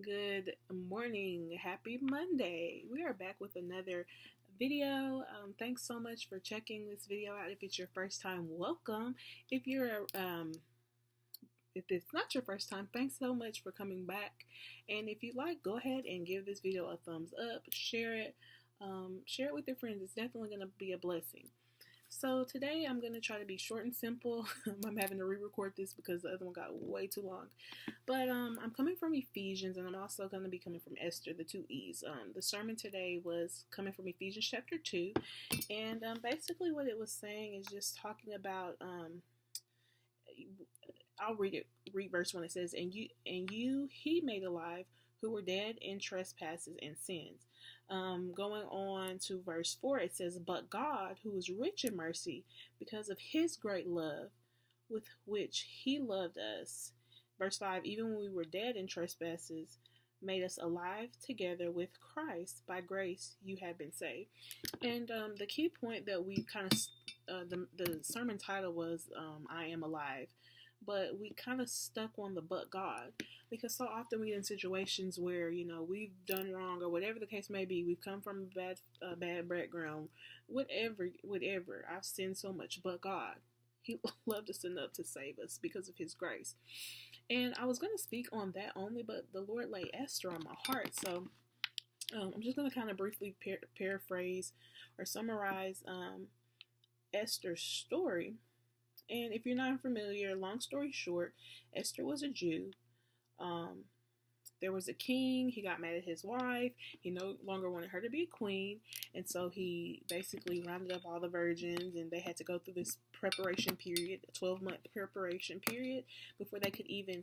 Good morning. Happy Monday. We are back with another video. Thanks so much for checking this video out. If it's your first time, welcome. If it's not your first time, thanks so much for coming back. And if you like, go ahead and give this video a thumbs up, share it with your friends. It's definitely going to be a blessing. So today I'm going to try to be short and simple. I'm having to re-record this because the other one got way too long. But I'm coming from Ephesians, and I'm also going to be coming from Esther, the two E's. The sermon today was coming from Ephesians chapter 2. And basically what it was saying is just talking about, I'll read verse 1. It says, and you he made alive who were dead in trespasses and sins. Going on to verse 4, it says, but God, who is rich in mercy, because of his great love with which he loved us. Verse 5, even when we were dead in trespasses, made us alive together with Christ. By grace you have been saved. And the key point that we kind of, the sermon title was, I am alive. But we kind of stuck on the but God, because so often we get in situations where, we've done wrong or whatever the case may be. We've come from a bad background, whatever. I've sinned so much, but God, he loved us enough to save us because of his grace. And I was going to speak on that only, but the Lord laid Esther on my heart. So I'm just going to kind of briefly paraphrase or summarize Esther's story. And if you're not familiar, long story short, Esther was a Jew. There was a king. He got mad at his wife. He no longer wanted her to be a queen. And so he basically rounded up all the virgins, and they had to go through this preparation period, a 12-month preparation period, before they could even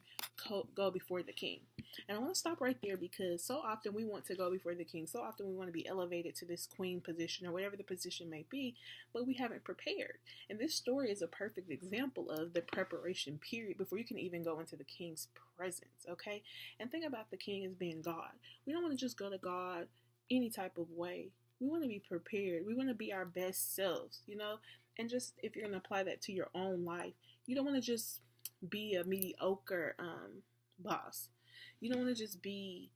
go before the king. And I want to stop right there, because so often we want to go before the king. So often we want to be elevated to this queen position or whatever the position may be, but we haven't prepared. And this story is a perfect example of the preparation period before you can even go into the king's presence, okay? And think about the king as being God. We don't want to just go to God any type of way. We want to be prepared. We want to be our best selves, And just if you're going to apply that to your own life, you don't want to just be a mediocre boss. You don't want to just be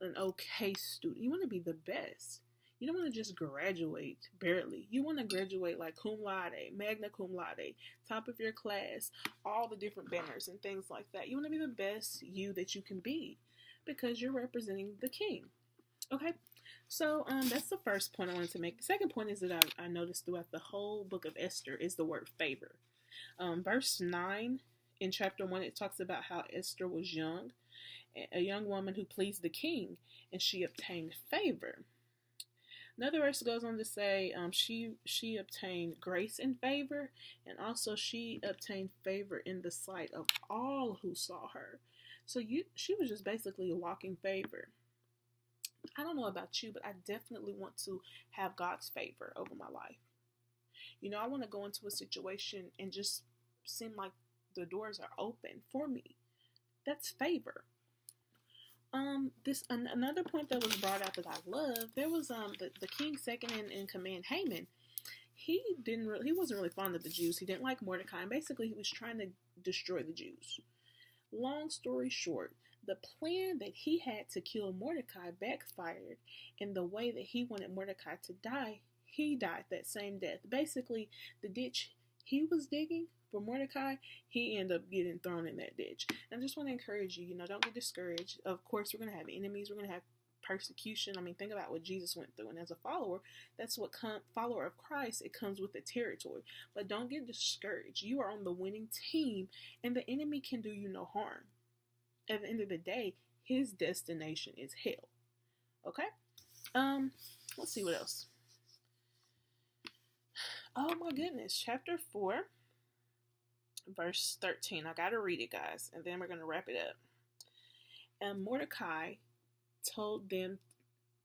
an okay student. You want to be the best. You don't want to just graduate barely. You want to graduate like cum laude, magna cum laude, top of your class, all the different banners and things like that. You want to be the best you that you can be, because you're representing the king. Okay, so that's the first point I wanted to make. The second point is that I noticed throughout the whole book of Esther is the word favor. Verse 9 in chapter 1, it talks about how Esther was young, a young woman who pleased the king, and she obtained favor. Another verse goes on to say she obtained grace and favor, and also she obtained favor in the sight of all who saw her. So she was just basically walking favor. I don't know about you, but I definitely want to have God's favor over my life. I want to go into a situation and just seem like the doors are open for me. That's favor. Another point that was brought out that I love, there was the king's second in command, Haman. He wasn't really fond of the Jews. He didn't like Mordecai, and basically he was trying to destroy the Jews. Long story short, the plan that he had to kill Mordecai backfired, and the way that he wanted Mordecai to die, he died that same death. Basically, the ditch he was digging for Mordecai, he ended up getting thrown in that ditch. And I just want to encourage you, don't get discouraged. Of course, we're going to have enemies. We're going to have persecution. I mean, think about what Jesus went through. And as a follower, that's what follower of Christ, it comes with the territory. But don't get discouraged. You are on the winning team, and the enemy can do you no harm. At the end of the day, his destination is hell. Okay? Let's see what else. Oh my goodness. Chapter 4, verse 13. I gotta read it, guys, and then we're gonna wrap it up. And Mordecai told them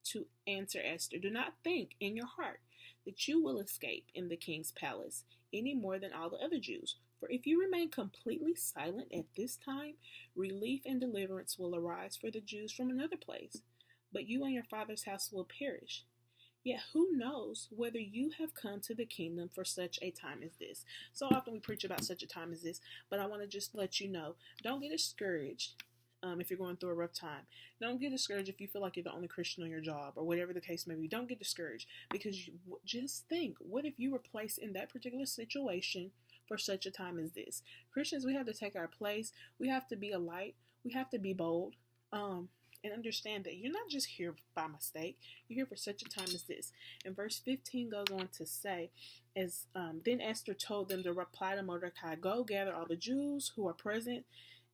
to answer Esther, do not think in your heart that you will escape in the king's palace any more than all the other Jews. For if you remain completely silent at this time, relief and deliverance will arise for the Jews from another place, but you and your father's house will perish. Yet who knows whether you have come to the kingdom for such a time as this. So often we preach about such a time as this, but I want to just let you know, don't get discouraged. if you're going through a rough time. Don't get discouraged if you feel like you're the only Christian on your job or whatever the case may be. Don't get discouraged, because just think, what if you were placed in that particular situation for such a time as this? Christians, we have to take our place. We have to be a light. We have to be bold. And understand that you're not just here by mistake. You're here for such a time as this. And verse 15 goes on to say, then Esther told them to reply to Mordecai, "Go gather all the Jews who are present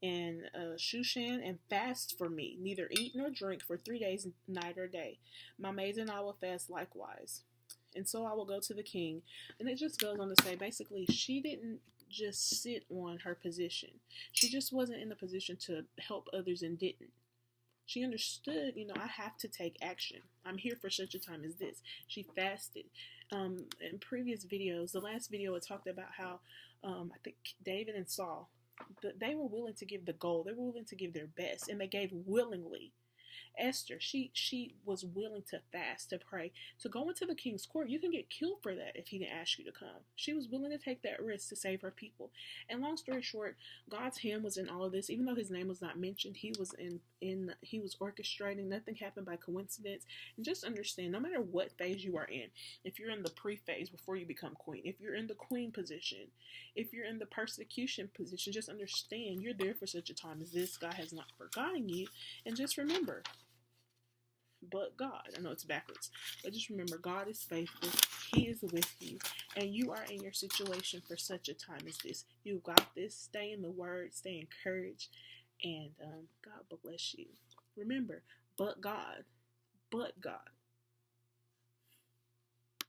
in Shushan and fast for me. Neither eat nor drink for 3 days, night or day. My maids and I will fast likewise. And so I will go to the king." And it just goes on to say, basically, she didn't just sit on her position. She just wasn't in a position to help others and didn't. She understood, I have to take action. I'm here for such a time as this. She fasted. In previous videos, the last video, it talked about how I think David and Saul, they were willing to give the gold. They were willing to give their best, and they gave willingly. Esther, she was willing to fast, to pray, to go into the king's court. You can get killed for that if he didn't ask you to come. She was willing to take that risk to save her people. And long story short, God's hand was in all of this. Even though his name was not mentioned, he was he was orchestrating. Nothing happened by coincidence. And just understand, no matter what phase you are in, if you're in the pre-phase before you become queen, if you're in the queen position, if you're in the persecution position, just understand you're there for such a time as this. God has not forgotten you. And just remember, but God. I know it's backwards, but just remember, God is faithful. He is with you, and you are in your situation for such a time as this. You got this. Stay in the word, stay encouraged, and God bless you. Remember, but God.